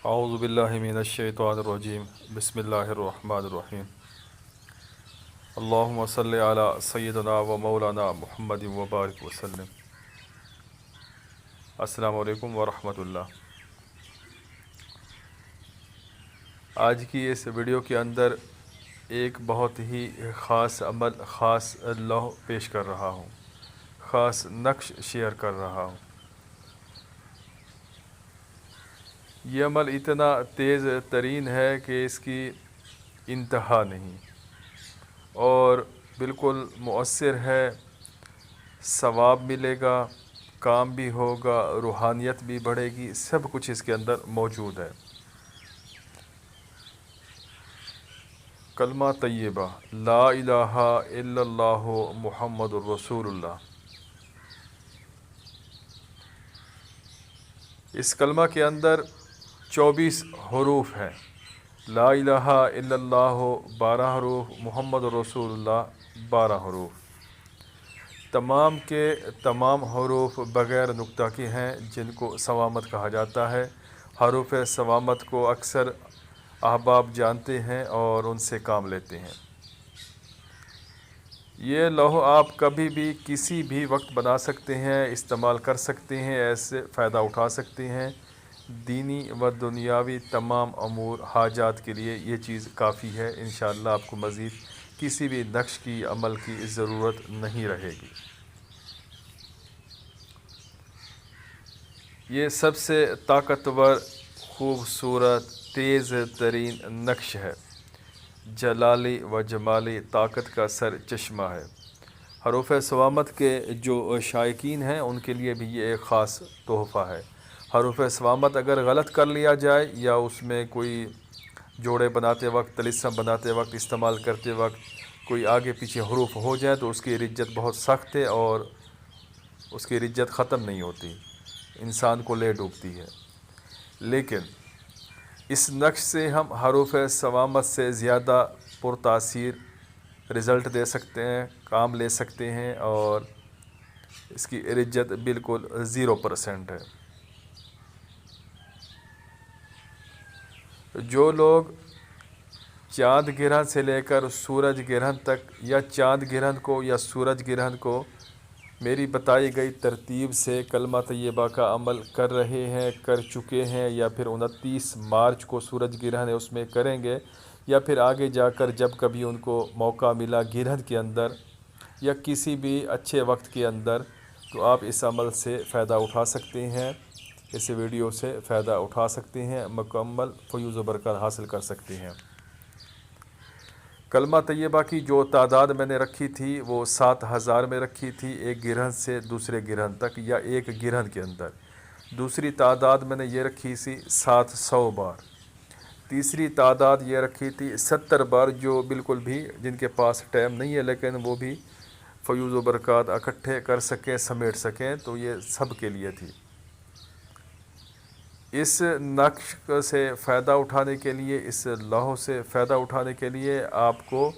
اعوذ باللہ من الشیطان الرجیم بسم اللہ الرحمن الرحیم اللہم صلی علی سیدنا و مولانا محمد وبارک وسلم۔ السلام علیکم ورحمۃ اللہ۔ آج کی اس ویڈیو کے اندر ایک بہت ہی خاص عمل، خاص لوح پیش کر رہا ہوں، خاص نقش شیئر کر رہا ہوں۔ یہ عمل اتنا تیز ترین ہے کہ اس کی انتہا نہیں، اور بالکل مؤثر ہے، ثواب ملے گا، کام بھی ہوگا، روحانیت بھی بڑھے گی، سب کچھ اس کے اندر موجود ہے۔ کلمہ طیبہ لا الہ الا اللہ محمد الرسول اللہ۔ اس کلمہ کے اندر 24 حروف ہیں۔ لا الہ الا اللہ 12 حروف، محمد رسول اللہ 12 حروف۔ تمام کے تمام حروف بغیر نقطہ کے ہیں، جن کو صوامت کہا جاتا ہے۔ حروف صوامت کو اکثر احباب جانتے ہیں اور ان سے کام لیتے ہیں۔ یہ لوح آپ کبھی بھی کسی بھی وقت بنا سکتے ہیں، استعمال کر سکتے ہیں، ایسے فائدہ اٹھا سکتے ہیں۔ دینی و دنیاوی تمام امور حاجات کے لیے یہ چیز کافی ہے۔ انشاءاللہ آپ کو مزید کسی بھی نقش کی عمل کی ضرورت نہیں رہے گی۔ یہ سب سے طاقتور، خوبصورت، تیز ترین نقش ہے۔ جلالی و جمالی طاقت کا سر چشمہ ہے۔ حروف صوامت کے جو شائقین ہیں ان کے لیے بھی یہ ایک خاص تحفہ ہے۔ حروف صوامت اگر غلط کر لیا جائے یا اس میں کوئی جوڑے بناتے وقت، طلسم بناتے وقت، استعمال کرتے وقت کوئی آگے پیچھے حروف ہو جائیں تو اس کی رجت بہت سخت ہے اور اس کی رجت ختم نہیں ہوتی، انسان کو لے ڈوبتی ہے۔ لیکن اس نقش سے ہم حروف صوامت سے زیادہ پرتاثیر رزلٹ دے سکتے ہیں، کام لے سکتے ہیں، اور اس کی رجت بالکل 0% ہے۔ جو لوگ چاند گرہن سے لے کر سورج گرہن تک، یا چاند گرہن کو یا سورج گرہن کو میری بتائی گئی ترتیب سے کلمہ طیبہ کا عمل کر رہے ہیں، کر چکے ہیں، یا پھر 29 مارچ کو سورج گرہن ہے اس میں کریں گے، یا پھر آگے جا کر جب کبھی ان کو موقع ملا گرہن کے اندر یا کسی بھی اچھے وقت کے اندر، تو آپ اس عمل سے فائدہ اٹھا سکتے ہیں، اس ویڈیو سے فائدہ اٹھا سکتے ہیں، مکمل فیوز و برکات حاصل کر سکتے ہیں۔ کلمہ طیبہ کی جو تعداد میں نے رکھی تھی وہ 7000 میں رکھی تھی، ایک گرہن سے دوسرے گرہن تک یا ایک گرہن کے اندر۔ دوسری تعداد میں نے یہ رکھی تھی 700 بار۔ تیسری تعداد یہ رکھی تھی 70 بار، جو بالکل بھی جن کے پاس ٹائم نہیں ہے لیکن وہ بھی فیوز و برکات اکٹھے کر سکیں، سمیٹ سکیں، تو یہ سب کے لیے تھی۔ اس نقش سے فائدہ اٹھانے کے لیے، اس لوح سے فائدہ اٹھانے کے لیے آپ کو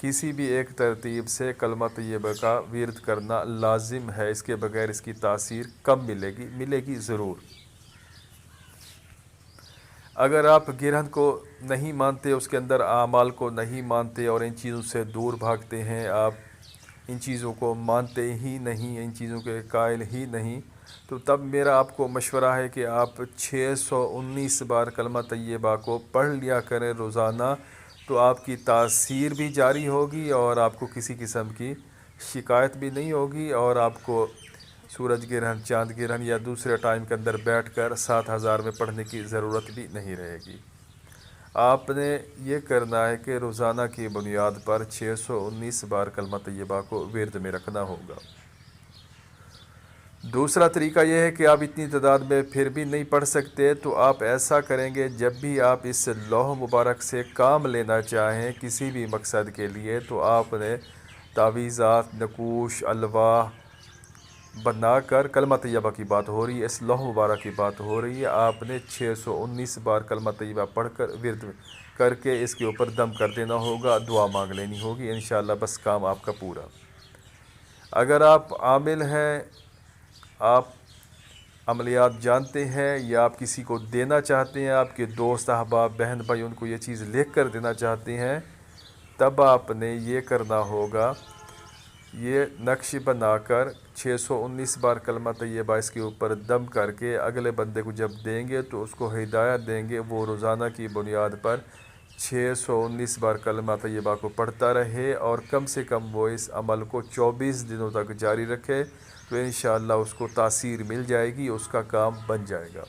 کسی بھی ایک ترتیب سے کلمہ طیبہ کا ورد کرنا لازم ہے، اس کے بغیر اس کی تاثیر کم ملے گی ضرور۔ اگر آپ گرہن کو نہیں مانتے، اس کے اندر اعمال کو نہیں مانتے اور ان چیزوں سے دور بھاگتے ہیں، آپ ان چیزوں کو مانتے ہی نہیں، ان چیزوں کے قائل ہی نہیں، تو تب میرا آپ کو مشورہ ہے کہ آپ 619 بار کلمہ طیبہ کو پڑھ لیا کریں روزانہ، تو آپ کی تاثیر بھی جاری ہوگی اور آپ کو کسی قسم کی شکایت بھی نہیں ہوگی، اور آپ کو سورج گرہن، چاند گرہن یا دوسرے ٹائم کے اندر بیٹھ کر 7000 میں پڑھنے کی ضرورت بھی نہیں رہے گی۔ آپ نے یہ کرنا ہے کہ روزانہ کی بنیاد پر 619 بار کلمہ طیبہ کو ورد میں رکھنا ہوگا۔ دوسرا طریقہ یہ ہے کہ آپ اتنی تعداد میں پھر بھی نہیں پڑھ سکتے، تو آپ ایسا کریں گے، جب بھی آپ اس لوح مبارک سے کام لینا چاہیں کسی بھی مقصد کے لیے، تو آپ نے تعویذات، نقوش، الواح بنا کر، کلمہ طیبہ کی بات ہو رہی ہے، اس لوح مبارک کی بات ہو رہی ہے، آپ نے 619 بار کلمہ طیبہ پڑھ کر ورد کر کے اس کے اوپر دم کر دینا ہوگا، دعا مانگ لینی ہوگی، انشاءاللہ بس کام آپ کا پورا۔ اگر آپ عامل ہیں، آپ عملیات جانتے ہیں یا آپ کسی کو دینا چاہتے ہیں، آپ کے دوست احباب بہن بھائی ان کو یہ چیز لکھ کر دینا چاہتے ہیں، تب آپ نے یہ کرنا ہوگا، یہ نقش بنا کر 619 بار کلمہ طیبہ اس کے اوپر دم کر کے اگلے بندے کو جب دیں گے تو اس کو ہدایت دیں گے وہ روزانہ کی بنیاد پر 619 بار کلمہ طیبہ کو پڑھتا رہے، اور کم سے کم وہ اس عمل کو 24 دنوں تک جاری رکھے، تو انشاءاللہ اس کو تاثیر مل جائے گی، اس کا کام بن جائے گا۔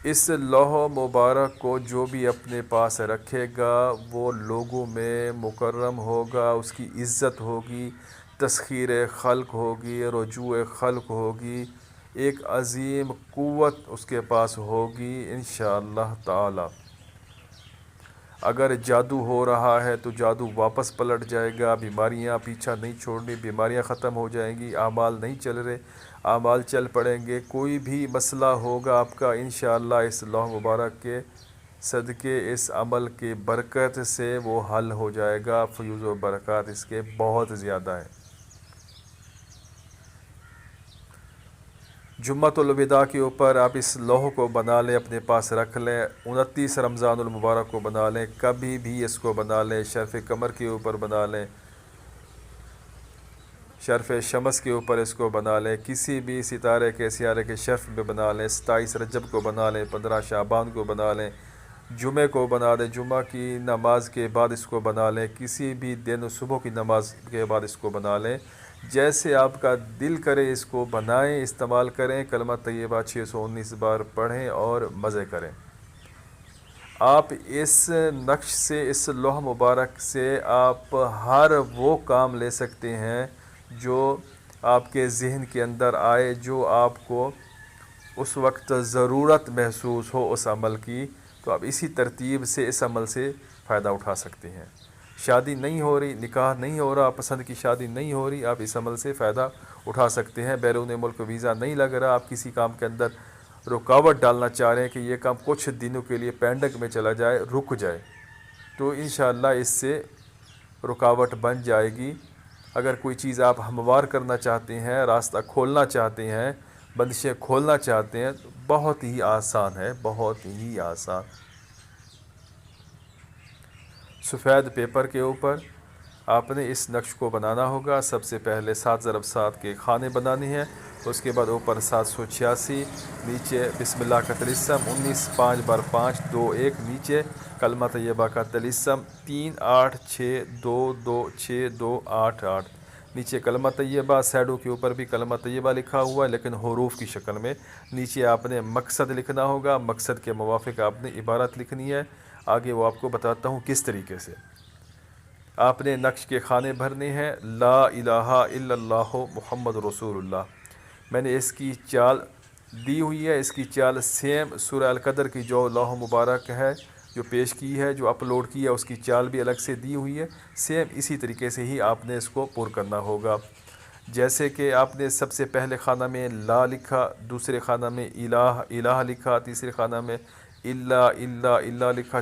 اس لوح مبارک کو جو بھی اپنے پاس رکھے گا وہ لوگوں میں مکرم ہوگا، اس کی عزت ہوگی، تسخیر خلق ہوگی، رجوع خلق ہوگی، ایک عظیم قوت اس کے پاس ہوگی انشاءاللہ تعالی۔ اگر جادو ہو رہا ہے تو جادو واپس پلٹ جائے گا، بیماریاں پیچھا نہیں چھوڑنی، بیماریاں ختم ہو جائیں گی، اعمال نہیں چل رہے اعمال چل پڑیں گے، کوئی بھی مسئلہ ہوگا آپ کا انشاءاللہ اس لوح مبارک کے صدقے اس عمل کی برکت سے وہ حل ہو جائے گا، فیوز و برکات اس کے بہت زیادہ ہیں۔ جمعۃ الوداع کے اوپر آپ اس لوح کو بنا لیں، اپنے پاس رکھ لیں، 29 رمضان المبارک کو بنا لیں، کبھی بھی اس کو بنا لیں، شرف قمر کے اوپر بنا لیں، شرف شمس کے اوپر اس کو بنا لیں، کسی بھی ستارے کے سیارے کے شرف میں بنا لیں، 27 رجب کو بنا لیں، 15 شعبان کو بنا لیں، جمعہ کو بنا لیں، جمعہ کی نماز کے بعد اس کو بنا لیں، کسی بھی دن صبح کی نماز کے بعد اس کو بنا لیں، جیسے آپ کا دل کرے اس کو بنائیں، استعمال کریں، کلمہ طیبہ 619 بار پڑھیں اور مزے کریں۔ آپ اس نقش سے، اس لوح مبارک سے آپ ہر وہ کام لے سکتے ہیں جو آپ کے ذہن کے اندر آئے، جو آپ کو اس وقت ضرورت محسوس ہو اس عمل کی، تو آپ اسی ترتیب سے اس عمل سے فائدہ اٹھا سکتے ہیں۔ شادی نہیں ہو رہی، نکاح نہیں ہو رہا، پسند کی شادی نہیں ہو رہی، آپ اس عمل سے فائدہ اٹھا سکتے ہیں۔ بیرون ملک ویزا نہیں لگ رہا، آپ کسی کام کے اندر رکاوٹ ڈالنا چاہ رہے ہیں کہ یہ کام کچھ دنوں کے لیے پینڈنگ میں چلا جائے، رک جائے، تو انشاءاللہ اس سے رکاوٹ بن جائے گی۔ اگر کوئی چیز آپ ہموار کرنا چاہتے ہیں، راستہ کھولنا چاہتے ہیں، بندشیں کھولنا چاہتے ہیں، تو بہت ہی آسان ہے، بہت ہی آسان۔ سفید پیپر کے اوپر آپ نے اس نقش کو بنانا ہوگا۔ سب سے پہلے 7x7 کے کھانے بنانے ہیں، اس کے بعد اوپر 786، نیچے بسم اللہ کا طلسم 19 5 بار 5 2 1، نیچے کلمہ طیبہ کا طلسم 3 8 6 2 2 6 2 8 8، نیچے کلمہ طیبہ، سیڈوں کے اوپر بھی کلمہ طیبہ لکھا ہوا ہے لیکن حروف کی شکل میں، نیچے آپ نے مقصد لکھنا ہوگا، مقصد کے موافق آپ نے عبارت لکھنی ہے، آگے وہ آپ کو بتاتا ہوں کس طریقے سے۔ آپ نے نقش کے خانے بھرنے ہیں، لا الہ الا اللہ محمد رسول اللہ۔ میں نے اس کی چال دی ہوئی ہے، اس کی چال سیم سورہ القدر کی جو لوح مبارک ہے جو پیش کی ہے، جو اپلوڈ کی ہے، اس کی چال بھی الگ سے دی ہوئی ہے، سیم اسی طریقے سے ہی آپ نے اس کو پر کرنا ہوگا۔ جیسے کہ آپ نے سب سے پہلے خانہ میں لا لکھا، دوسرے خانہ میں الہ الہ لکھا، تیسرے خانہ میں اللہ لکھا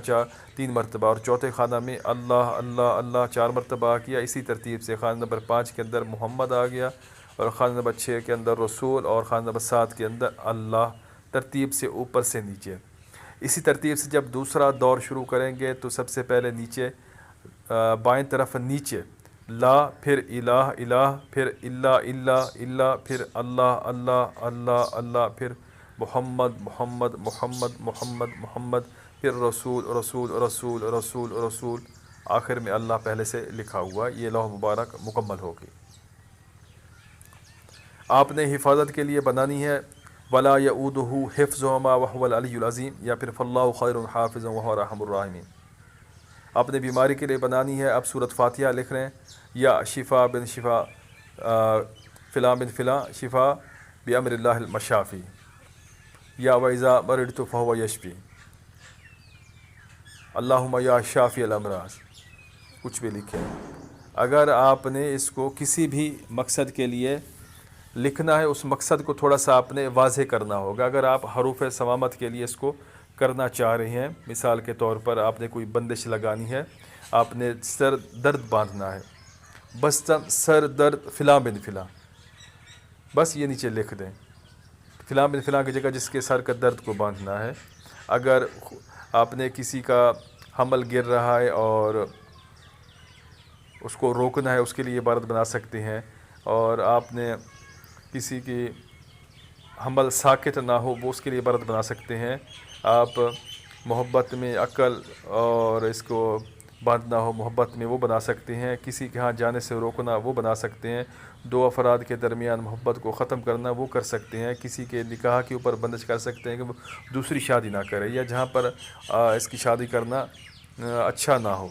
3 مرتبہ، اور چوتھے خانہ میں اللہ اللہ اللہ 4 مرتبہ کیا۔ اسی ترتیب سے خانہ نمبر 5 کے اندر محمد آ گیا، اور خانہ نمبر 6 کے اندر رسول، اور خانہ نمبر 7 کے اندر اللہ، ترتیب سے اوپر سے نیچے۔ اسی ترتیب سے جب دوسرا دور شروع کریں گے تو سب سے پہلے نیچے بائیں طرف نیچے لا، پھر الہ الہ، پھر اللہ، پھر اللہ اللہ اللہ اللہ، پھر محمد محمد محمد محمد محمد، پھر رسول رسول رسول رسول رسول، آخر میں اللہ پہلے سے لکھا ہوا۔ یہ لوح مبارک مکمل ہوگی۔ آپ نے حفاظت کے لیے بنانی ہے، ولا یعودہ حفظہما وہو العلی العظیم، یا پھر فاللہ خیر حافظا وہو ارحم الراحمین۔ آپ نے بیماری کے لیے بنانی ہے، اب سورۃ فاتحہ لکھ رہے ہیں، یا شفا بن شفا فلاں بن فلاں شفا بامر اللہ المشافی، یا وَإِذَا مَرِضْتُ فَهُوَ يَشْفِي، اللہم یا شافی الامراض، کچھ بھی لکھیں۔ اگر آپ نے اس کو کسی بھی مقصد کے لیے لکھنا ہے، اس مقصد کو تھوڑا سا آپ نے واضح کرنا ہوگا۔ اگر آپ حروف سوامت کے لیے اس کو کرنا چاہ رہے ہیں، مثال کے طور پر آپ نے کوئی بندش لگانی ہے، آپ نے سر درد باندھنا ہے، بستم سر درد فلاں بن فلاں، بس یہ نیچے لکھ دیں، فلاں بن فلاں کی جگہ جس کے سر کا درد کو باندھنا ہے۔ اگر آپ نے کسی کا حمل گر رہا ہے اور اس کو روکنا ہے، اس کے لیے عبارت بنا سکتے ہیں۔ اور آپ نے کسی کی حمل ساکت نہ ہو، وہ اس کے لیے عبارت بنا سکتے ہیں۔ آپ محبت میں عقل اور اس کو باندھنا ہو محبت میں، وہ بنا سکتے ہیں۔ کسی کے ہاں جانے سے روکنا، وہ بنا سکتے ہیں۔ دو افراد کے درمیان محبت کو ختم کرنا، وہ کر سکتے ہیں۔ کسی کے نکاح کے اوپر بندش کر سکتے ہیں کہ وہ دوسری شادی نہ کرے، یا جہاں پر اس کی شادی کرنا اچھا نہ ہو،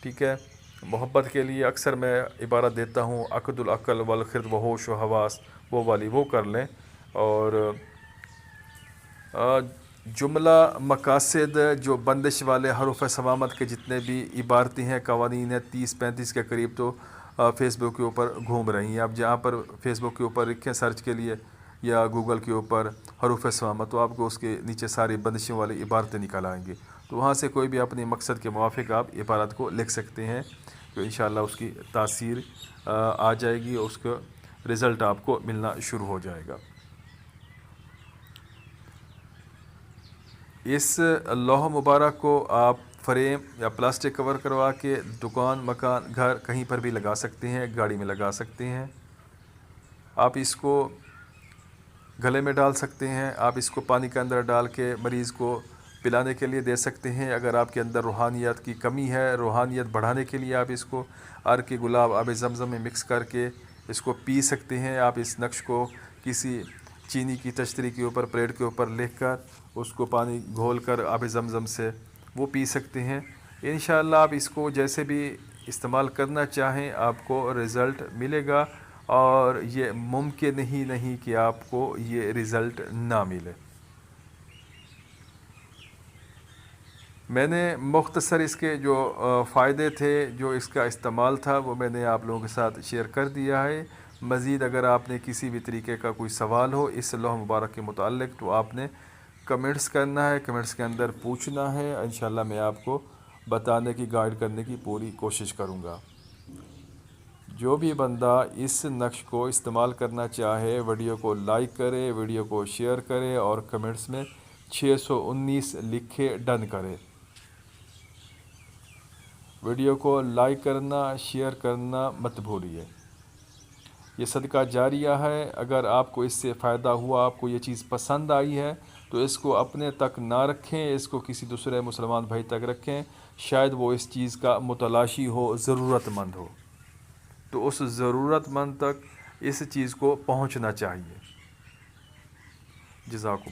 ٹھیک ہے۔ محبت کے لیے اکثر میں عبارت دیتا ہوں، عقد العقل والخرد و ہوش و حواس، وہ والی وہ کر لیں۔ اور جملہ مقاصد جو بندش والے حروف صوامت کے جتنے بھی عبارتیں ہیں، قوانین ہیں، 30-35 کے قریب تو فیس بک کے اوپر گھوم رہی ہیں۔ آپ جہاں پر فیس بک کے اوپر لکھیں سرچ کے لیے یا گوگل کے اوپر حروف صوامت، تو آپ کو اس کے نیچے ساری بندشوں والی عبارتیں نکل آئیں گے۔ تو وہاں سے کوئی بھی اپنے مقصد کے موافق آپ عبارت کو لکھ سکتے ہیں، تو انشاءاللہ اس کی تاثیر آ جائے گی، اس کا رزلٹ آپ کو ملنا شروع ہو جائے گا۔ اس لوح مبارک کو آپ فریم یا پلاسٹک کور کروا کے دکان، مکان، گھر کہیں پر بھی لگا سکتے ہیں، گاڑی میں لگا سکتے ہیں۔ آپ اس کو گلے میں ڈال سکتے ہیں، آپ اس کو پانی کے اندر ڈال کے مریض کو پلانے کے لیے دے سکتے ہیں۔ اگر آپ کے اندر روحانیت کی کمی ہے، روحانیت بڑھانے کے لیے آپ اس کو عرق گلاب آب زمزم میں مکس کر کے اس کو پی سکتے ہیں۔ آپ اس نقش کو کسی چینی کی تشتری کے اوپر، پلیٹ کے اوپر لکھ کر اس کو پانی گھول کر آب زمزم سے وہ پی سکتے ہیں۔ انشاءاللہ آپ اس کو جیسے بھی استعمال کرنا چاہیں، آپ کو رزلٹ ملے گا، اور یہ ممکن ہی نہیں کہ آپ کو یہ رزلٹ نہ ملے۔ میں نے مختصر اس کے جو فائدے تھے، جو اس کا استعمال تھا، وہ میں نے آپ لوگوں کے ساتھ شیئر کر دیا ہے۔ مزید اگر آپ نے کسی بھی طریقے کا کوئی سوال ہو اس لوح مبارک کے متعلق، تو آپ نے کمنٹس کرنا ہے، کمنٹس کے اندر پوچھنا ہے۔ انشاءاللہ میں آپ کو بتانے کی، گائیڈ کرنے کی پوری کوشش کروں گا۔ جو بھی بندہ اس نقش کو استعمال کرنا چاہے، ویڈیو کو لائک کرے، ویڈیو کو شیئر کرے، اور کمنٹس میں 619 لکھے، ڈن کرے۔ ویڈیو کو لائک کرنا، شیئر کرنا مت بھولیے۔ یہ صدقہ جاریہ ہے۔ اگر آپ کو اس سے فائدہ ہوا، آپ کو یہ چیز پسند آئی ہے، تو اس کو اپنے تک نہ رکھیں، اس کو کسی دوسرے مسلمان بھائی تک رکھیں، شاید وہ اس چیز کا متلاشی ہو، ضرورت مند ہو، تو اس ضرورت مند تک اس چیز کو پہنچنا چاہیے۔ جزاکم